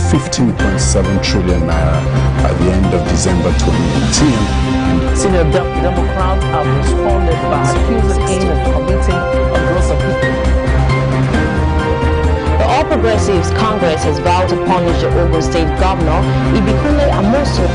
15.7 trillion naira at the end of December 2018. Senior Democrats have responded by accusing him of committing a gross offense. The All Progressives Congress has vowed to punish the Ogun State Governor, Ibikule Amosu.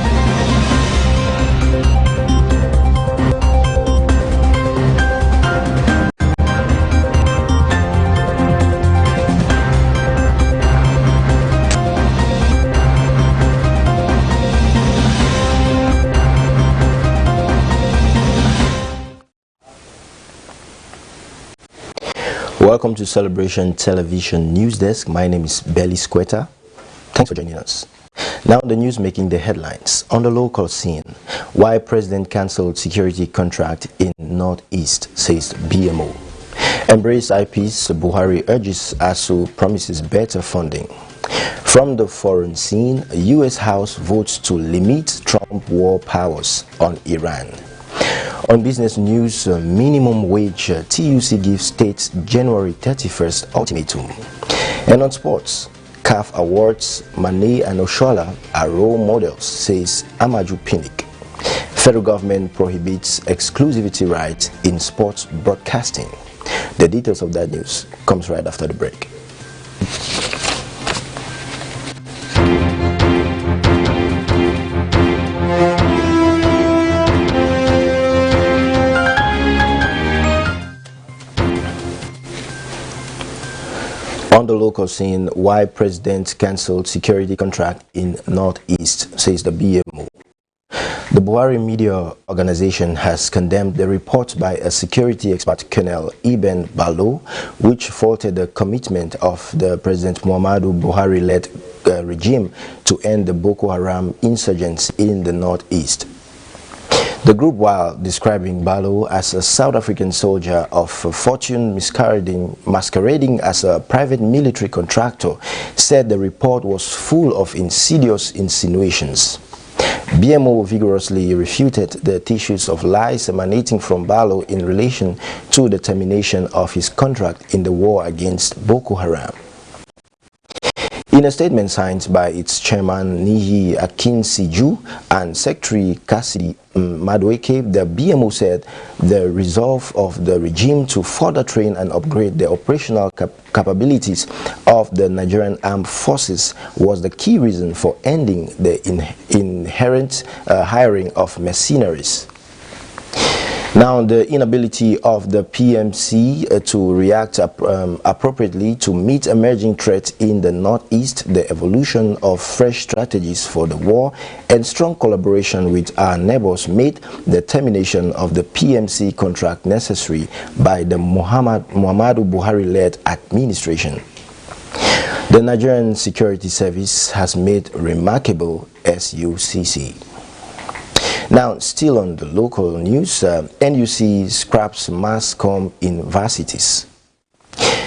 Welcome to Celebration Television News Desk. My name is Belly Squetta. Thanks for joining us. Now the news making the headlines. On the local scene, why President cancelled security contract in Northeast, says BMO. Embrace IPs, Buhari urges ASUU, promises better funding. From the foreign scene, U.S. House votes to limit Trump war powers on Iran. On business news, minimum wage, TUC gives states January 31st ultimatum. And on sports, CAF awards, Mane and Oshola are role models, says Amaju Pinnick. Federal government prohibits exclusivity rights in sports broadcasting. The details of that news comes right after the break. On the local scene, why President cancelled security contract in Northeast, says the BMO. The Buhari Media Organization has condemned the report by a security expert, Colonel Ibn Ballo, which faulted the commitment of the President Muhammadu Buhari-led regime to end the Boko Haram insurgents in the Northeast. The group, while describing Ballo as a South African soldier of fortune masquerading as a private military contractor, said the report was full of insidious insinuations. BMO vigorously refuted the tissues of lies emanating from Ballo in relation to the termination of his contract in the war against Boko Haram. In a statement signed by its chairman Niyi Akinsiju and Secretary Cassidy Madueke, the BMO said the resolve of the regime to further train and upgrade the operational capabilities of the Nigerian armed forces was the key reason for ending the inherent hiring of mercenaries. Now, the inability of the PMC to react appropriately to meet emerging threats in the Northeast, the evolution of fresh strategies for the war, and strong collaboration with our neighbors made the termination of the PMC contract necessary by the Muhammadu Buhari-led administration. The Nigerian Security Service has made remarkable SUCC. Now, still on the local news, NUC scraps mass comm universities.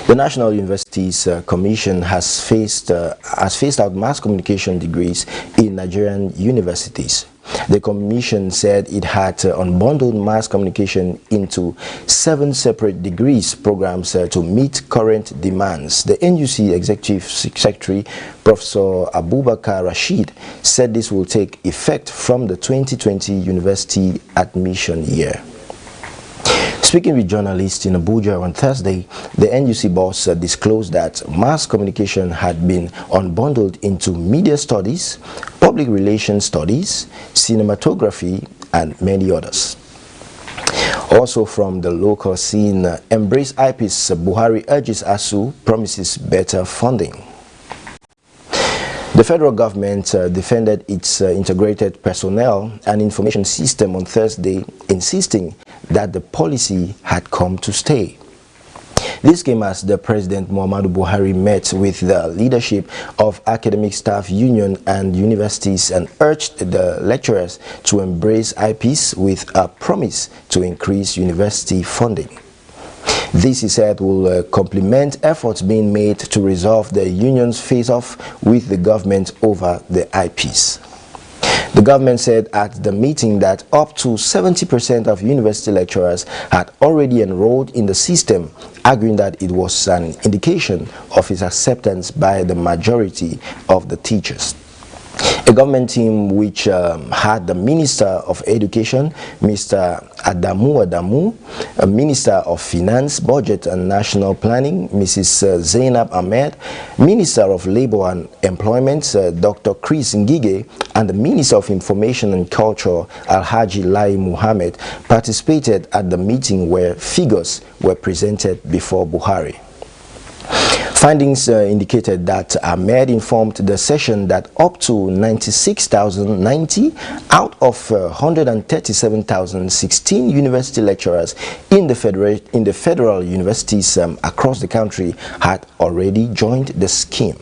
The National Universities Commission has phased out mass communication degrees in Nigerian universities. The Commission said it had unbundled mass communication into 7 separate degrees programs to meet current demands. The NUC Executive Secretary, Professor Abubakar Rashid, said this will take effect from the 2020 university admission year. Speaking with journalists in Abuja on Thursday, the NUC boss disclosed that mass communication had been unbundled into media studies, public relations studies, cinematography, and many others. Also from the local scene, Embrace IPs, Buhari urges ASUU, promises better funding. The federal government defended its integrated personnel and information system on Thursday, insisting that the policy had come to stay. This came as the President Muhammadu Buhari met with the leadership of Academic Staff Union and universities and urged the lecturers to embrace IPs with a promise to increase university funding. This, he said, will complement efforts being made to resolve the union's face-off with the government over the IPs. The government said at the meeting that up to 70% of university lecturers had already enrolled in the system, arguing that it was an indication of its acceptance by the majority of the teachers. A government team which had the Minister of Education, Mr. Adamu, a Minister of Finance, Budget and National Planning, Mrs. Zainab Ahmed, Minister of Labor and Employment, Dr. Chris Ngige, and the Minister of Information and Culture, Alhaji Lai Muhammad, participated at the meeting where figures were presented before Buhari. Findings indicated that Ahmed informed the session that up to 96,090 out of 137,016 university lecturers in the federal universities across the country had already joined the scheme.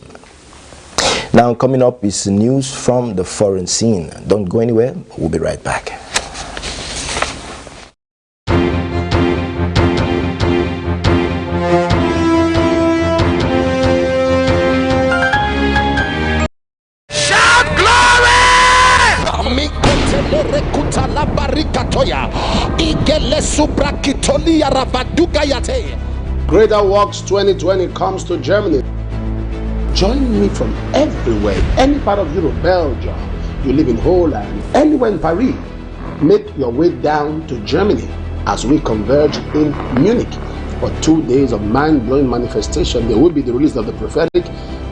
Now coming up is news from the foreign scene. Don't go anywhere, we'll be right back. Greater Works 2020 comes to Germany. Join me from everywhere, any part of Europe, Belgium, you live in Holland, anywhere in Paris. Make your way down to Germany as we converge in Munich for 2 days of mind-blowing manifestation. There will be the release of the prophetic.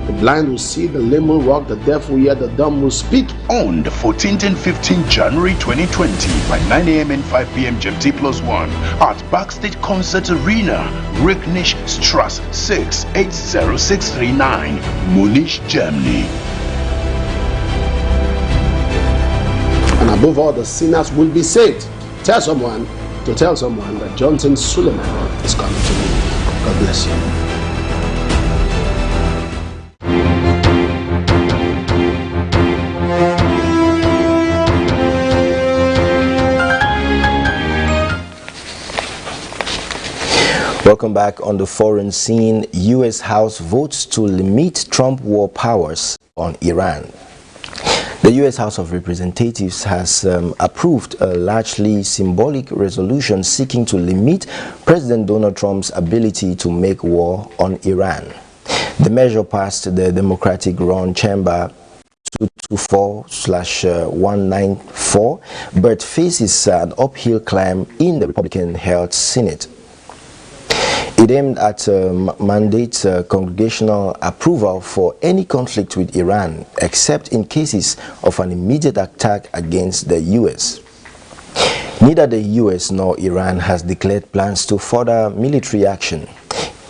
The blind will see, the lame will walk, the deaf will hear, the dumb will speak. On the 14th and 15th January 2020 by 9 a.m. and 5 p.m. GMT+1 at Backstage Concert Arena, Ricknish Strasse 6, 80639, Munich, Germany. And above all, the sinners will be saved. Tell someone to tell someone that Johnson Suleiman is coming to me. God bless you. Welcome back on the foreign scene. U.S. House votes to limit Trump war powers on Iran. The U.S. House of Representatives has approved a largely symbolic resolution seeking to limit President Donald Trump's ability to make war on Iran. The measure passed the Democratic-run chamber 224/194, but faces an uphill climb in the Republican-held Senate. It aimed at mandate congregational approval for any conflict with Iran, except in cases of an immediate attack against the U.S. Neither the U.S. nor Iran has declared plans to further military action.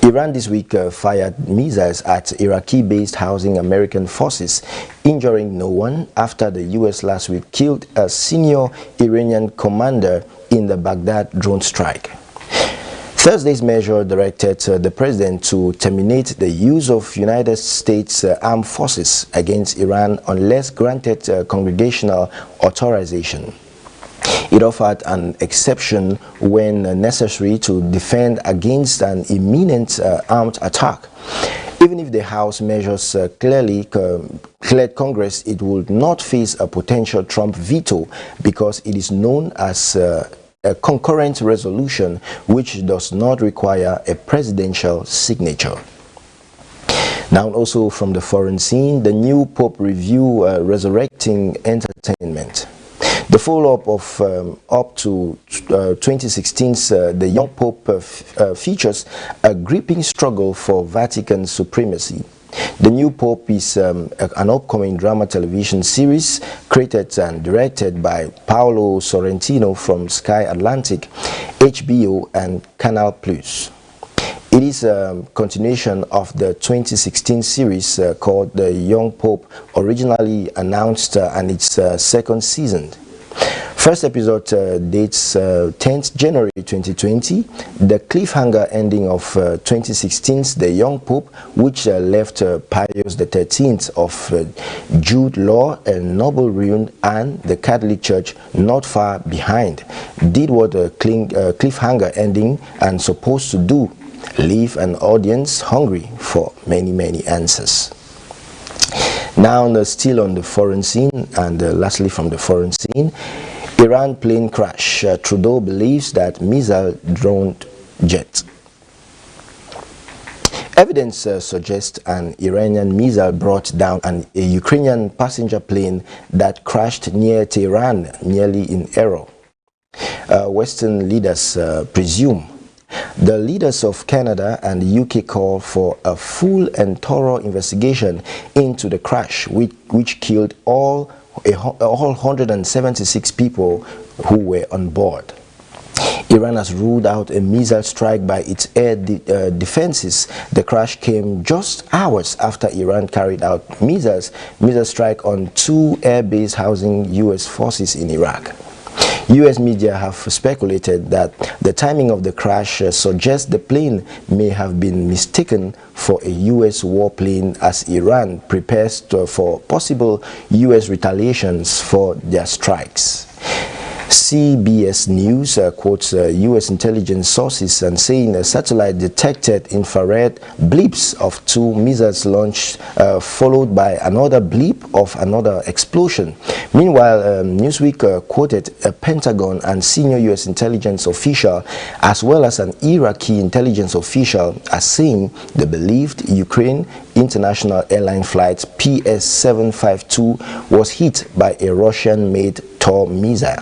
Iran this week fired missiles at Iraqi-based housing American forces, injuring no one after the U.S. last week killed a senior Iranian commander in the Baghdad drone strike. Thursday's measure directed the president to terminate the use of United States armed forces against Iran unless granted congregational authorization. It offered an exception when necessary to defend against an imminent armed attack. Even if the House measures clearly cleared Congress, it would not face a potential Trump veto because it is known as a concurrent resolution which does not require a presidential signature. Now also from the foreign scene, the new Pope review resurrecting entertainment. The follow-up of up to 2016's The Young Pope features a gripping struggle for Vatican supremacy. The New Pope is an upcoming drama television series created and directed by Paolo Sorrentino from Sky Atlantic, HBO and Canal+. It is a continuation of the 2016 series called The Young Pope, originally announced and its second season. First episode dates 10th January 2020, the cliffhanger ending of 2016's The Young Pope, which left Pius XIII of Jude Law and Noble Ruin and the Catholic Church not far behind, did what a cliffhanger ending and supposed to do, leave an audience hungry for many answers. Now, still on the foreign scene, and lastly from the foreign scene, Iran plane crash. Trudeau believes that missile drowned jet. Evidence suggests an Iranian missile brought down a Ukrainian passenger plane that crashed near Tehran, nearly in error. Western leaders presume. The leaders of Canada and the UK call for a full and thorough investigation into the crash, which killed all 176 people who were on board. Iran has ruled out a missile strike by its air defenses. The crash came just hours after Iran carried out missile strike on 2 air bases housing US forces in Iraq. US media have speculated that the timing of the crash suggests the plane may have been mistaken for a US warplane as Iran prepares for possible US retaliations for their strikes. CBS News quotes U.S. intelligence sources and saying a satellite detected infrared blips of 2 missiles launched, followed by another blip of another explosion. Meanwhile, Newsweek quoted a Pentagon and senior U.S. intelligence official as well as an Iraqi intelligence official as saying the believed Ukraine international airline flight PS-752 was hit by a Russian-made Tor missile.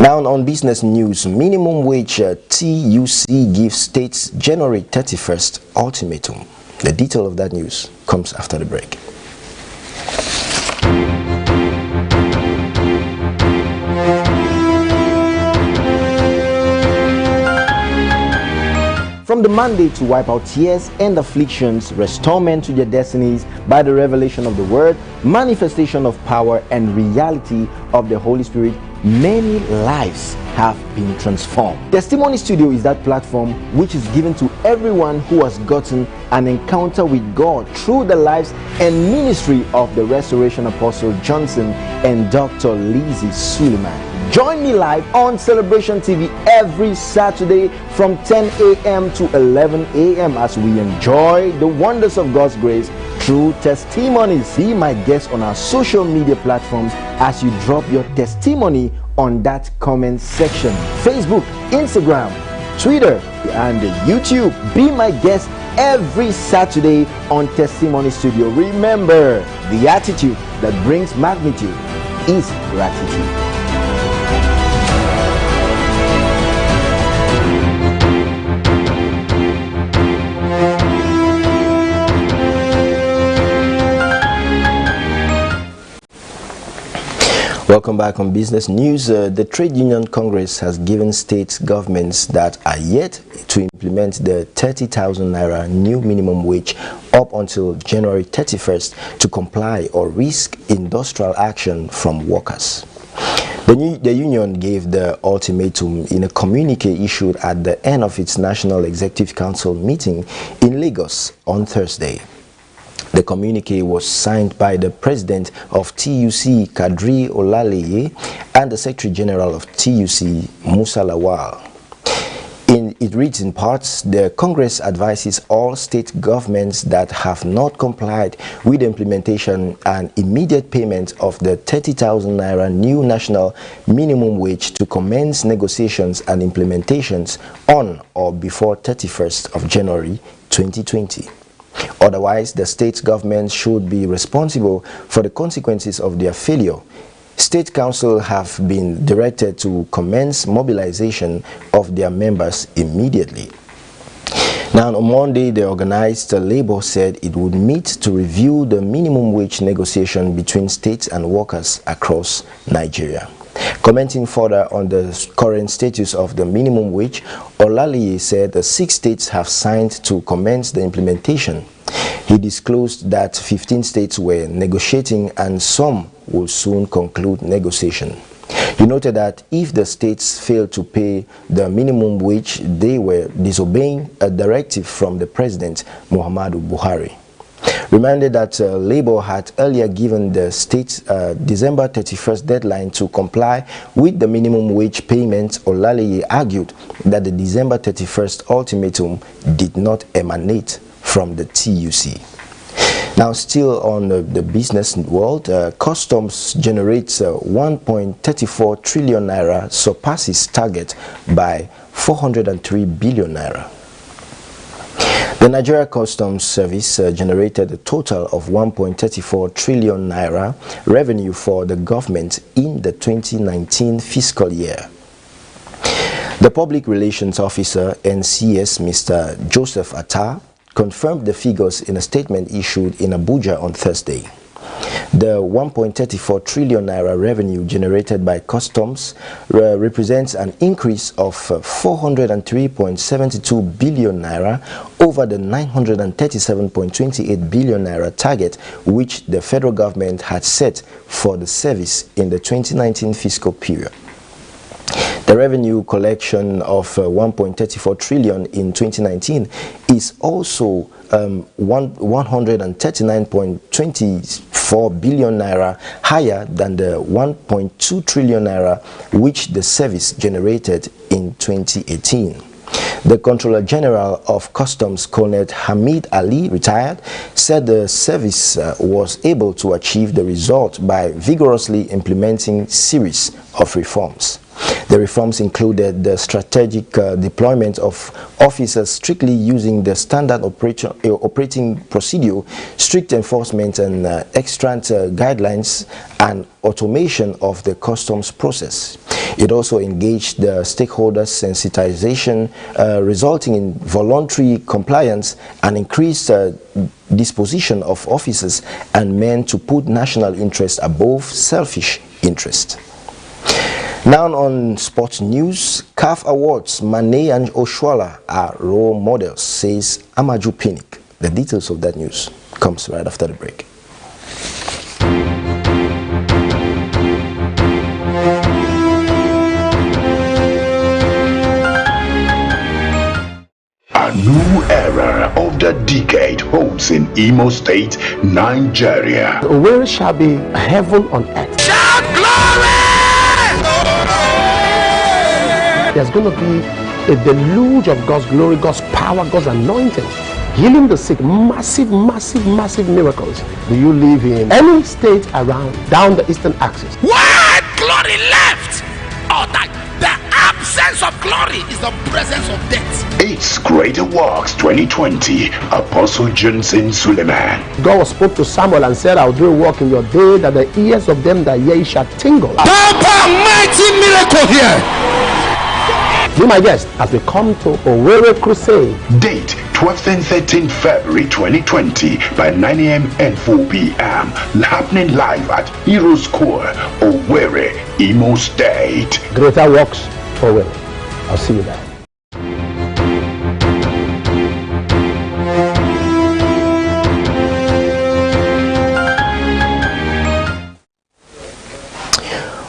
Now on business news, minimum wage TUC gives states January 31st ultimatum. The detail of that news comes after the break. From the mandate to wipe out tears and afflictions, restore men to their destinies by the revelation of the word, manifestation of power and reality of the Holy Spirit, many lives have been transformed. Testimony Studio is that platform which is given to everyone who has gotten an encounter with God through the lives and ministry of the Restoration Apostle Johnson and Dr. Lizzie Suleiman. Join me live on Celebration TV every Saturday from 10 a.m. to 11 a.m. as we enjoy the wonders of God's grace through testimonies. Be my guest on our social media platforms as you drop your testimony on that comment section. Facebook, Instagram, Twitter, and YouTube. Be my guest every Saturday on Testimony Studio. Remember, the attitude that brings magnitude is gratitude. Welcome back on Business News. The Trade Union Congress has given state governments that are yet to implement the 30,000 naira new minimum wage up until January 31st to comply or risk industrial action from workers. The union gave the ultimatum in a communique issued at the end of its National Executive Council meeting in Lagos on Thursday. The communique was signed by the president of TUC, Kadri Olaleye, and the Secretary General of TUC, Musa Lawal. It reads in parts, the Congress advises all state governments that have not complied with the implementation and immediate payment of the 30,000 naira new national minimum wage to commence negotiations and implementations on or before 31st of January 2020. Otherwise, the state governments should be responsible for the consequences of their failure. State councils have been directed to commence mobilization of their members immediately. Now, on Monday, the organized labor said it would meet to review the minimum wage negotiation between states and workers across Nigeria. Commenting further on the current status of the minimum wage, Olaleye said the 6 states have signed to commence the implementation. He disclosed that 15 states were negotiating and some will soon conclude negotiation. He noted that if the states fail to pay the minimum wage, they were disobeying a directive from the President Muhammadu Buhari. Reminded that Labour had earlier given the states December 31st deadline to comply with the minimum wage payment, Olaleye argued that the December 31st ultimatum did not emanate from the TUC. Now, still on the business world, customs generates 1.34 trillion naira, surpasses target by 403 billion naira. The Nigeria Customs Service generated a total of 1.34 trillion naira revenue for the government in the 2019 fiscal year. The Public Relations Officer, NCS, Mr. Joseph Atta, confirmed the figures in a statement issued in Abuja on Thursday. The 1.34 trillion naira revenue generated by customs represents an increase of 403.72 billion naira over the 937.28 billion naira target which the federal government had set for the service in the 2019 fiscal period. The revenue collection of 1.34 trillion in 2019 is also 139.24 billion naira higher than the 1.2 trillion naira which the service generated in 2018. The Controller General of Customs, Colonel Hamid Ali, retired, said the service was able to achieve the result by vigorously implementing series of reforms. The reforms included the strategic deployment of officers strictly using the standard operating procedure, strict enforcement and extant guidelines, and automation of the customs process. It also engaged the stakeholders' sensitization, resulting in voluntary compliance and increased disposition of officers and men to put national interest above selfish interest. Now on sports news, CAF Awards, Mane and Oshuala are role models, says Amaju Pinnick. The details of that news comes right after the break. A new era of the decade holds in Imo State, Nigeria. Where shall be heaven on earth? Shout glory! There's going to be a deluge of God's glory, God's power, God's anointing, healing the sick, massive miracles. Do you live in any state around down the eastern axis? When glory left, or that the absence of glory is the presence of death. It's Greater Works 2020, Apostle Johnson Suleiman. God spoke to Samuel and said, I'll do a work in your day that the ears of them that hear shall tingle. Power, mighty miracle here. Be my guest as we come to Owerri Crusade. Date 12th and 13th February 2020 by 9 a.m. and 4 p.m. Happening live at Heroes Core, Owerri, Imo State. Greater Works, Owerri. I'll see you there.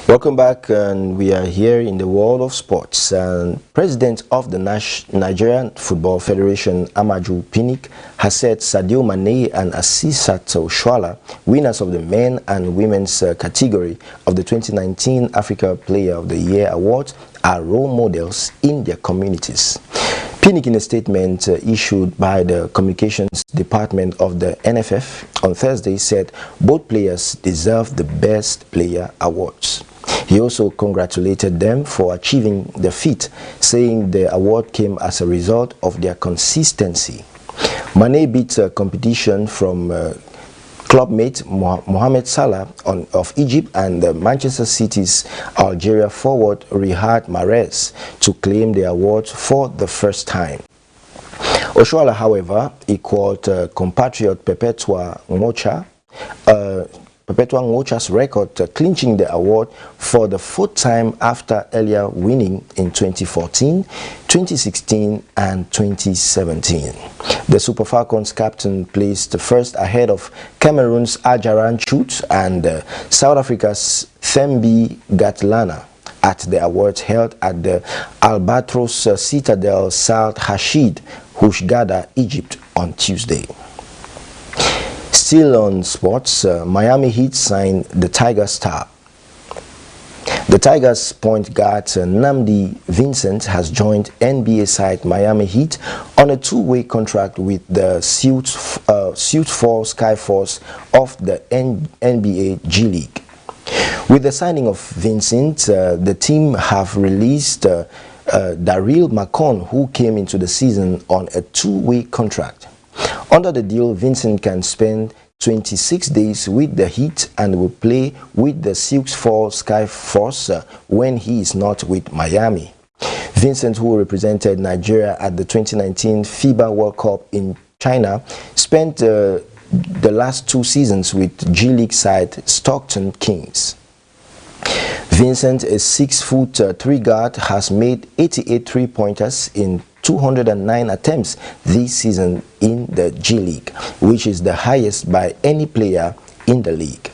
Welcome back, and we are here in the world of sports. And President of the Nigerian Football Federation, Amaju Pinnick, has said Sadio Mane and Asisat Oshuala, winners of the men and women's category of the 2019 Africa Player of the Year Award, are role models in their communities. Pinnick, in a statement issued by the Communications Department of the NFF on Thursday, said both players deserve the Best Player awards. He also congratulated them for achieving the feat, saying the award came as a result of their consistency. Mane beat competition from clubmate Mohamed Salah of Egypt and Manchester City's Algeria forward Riyad Mahrez to claim the award for the first time. Oshuala, however, equaled compatriot Perpetua Ngocha's record, clinching the award for the fourth time after earlier winning in 2014, 2016 and 2017. The Super Falcons captain placed first ahead of Cameroon's Ajaran Chut and South Africa's Thembi Gatlana at the awards held at the Albatros Citadel South Hashid, Hurghada, Egypt on Tuesday. Still on sports, Miami Heat signed the Tiger star. The Tigers' point guard Nnamdi Vincent has joined NBA side Miami Heat on a two-way contract with the suit's Sioux Falls Skyforce of the NBA G League. With the signing of Vincent, the team have released Daryl McCon, who came into the season on a 2-way contract. Under the deal, Vincent can spend 26 days with the Heat and will play with the Sioux Falls Skyforce when he is not with Miami. Vincent, who represented Nigeria at the 2019 FIBA World Cup in China, spent the last 2 seasons with G League side Stockton Kings. Vincent, a 6'3" guard, has made 88 three-pointers in 209 attempts this season in the G League, which is the highest by any player in the league.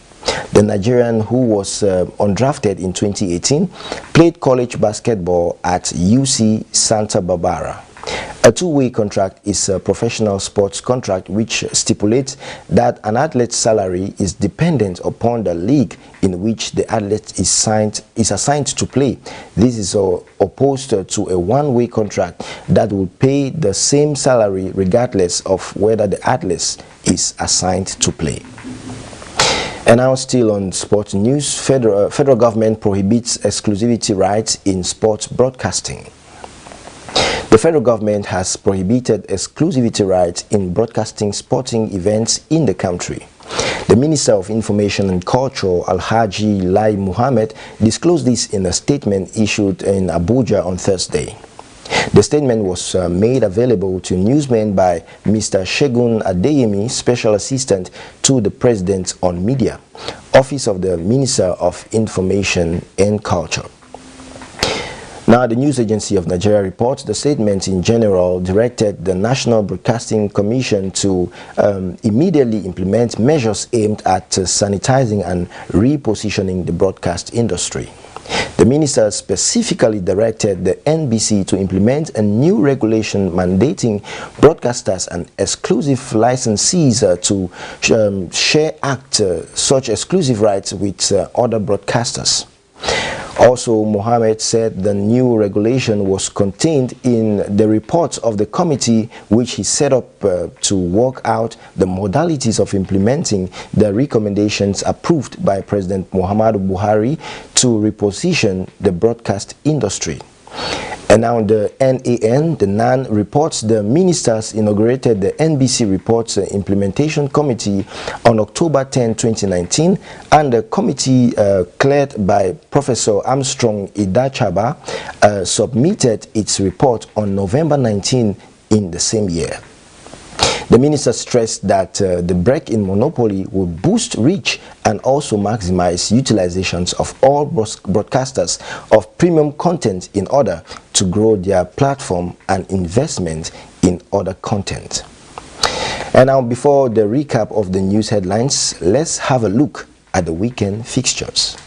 The Nigerian, who was undrafted in 2018, played college basketball at UC Santa Barbara. A 2-way contract is a professional sports contract which stipulates that an athlete's salary is dependent upon the league in which the athlete is assigned to play. This is opposed to a 1-way contract that will pay the same salary regardless of whether the athlete is assigned to play. And now, still on sports news, federal government prohibits exclusivity rights in sports broadcasting. The federal government has prohibited exclusivity rights in broadcasting sporting events in the country. The Minister of Information and Culture, Alhaji Lai Muhammad, disclosed this in a statement issued in Abuja on Thursday. The statement was made available to newsmen by Mr. Shegun Adeyemi, Special Assistant to the President on Media, Office of the Minister of Information and Culture. Now, the news agency of Nigeria reports the statement in general directed the National Broadcasting Commission to immediately implement measures aimed at sanitizing and repositioning the broadcast industry. The minister specifically directed the NBC to implement a new regulation mandating broadcasters and exclusive licensees to share such exclusive rights with other broadcasters. Also, Mohammed said the new regulation was contained in the reports of the committee which he set up to work out the modalities of implementing the recommendations approved by President Muhammadu Buhari to reposition the broadcast industry. And now the NAN reports the ministers inaugurated the NBC Reports Implementation Committee on October 10, 2019, and the committee chaired by Professor Armstrong Idachaba submitted its report on November 19 in the same year. The minister stressed that the break in monopoly will boost reach and also maximize utilizations of all broadcasters of premium content in order to grow their platform and investment in other content. And now, before the recap of the news headlines, let's have a look at the weekend fixtures.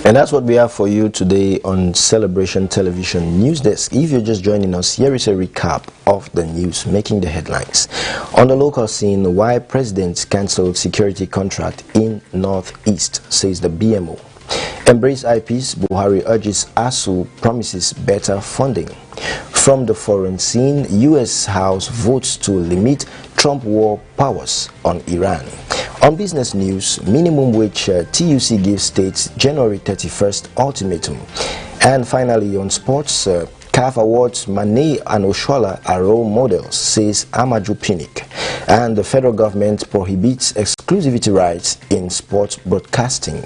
And that's what we have for you today on Celebration Television News Desk. If you're just joining us, here is a recap of the news making the headlines. On the local scene, why President cancelled security contract in Northeast, says the BMO. Embrace IPs, Buhari urges ASUU, promises better funding. From the foreign scene, U.S. House votes to limit Trump war powers on Iran. On business news, minimum wage TUC gives states January 31st ultimatum. And finally on sports, CAF awards Mane and Oshoala are role models, says Amaju Pinnick. And the federal government prohibits exclusivity rights in sports broadcasting.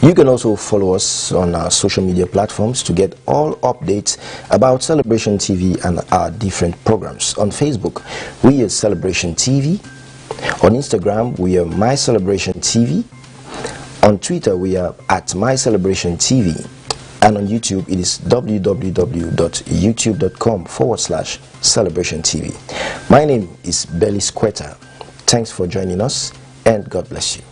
You can also follow us on our social media platforms to get all updates about Celebration TV and our different programs. On Facebook, we are Celebration TV. On Instagram, we are My Celebration TV. On Twitter, we are at My Celebration TV. And on YouTube, it is www.youtube.com/Celebration TV. My name is Belly Squetta. Thanks for joining us, and God bless you.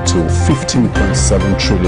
to 15.7 trillion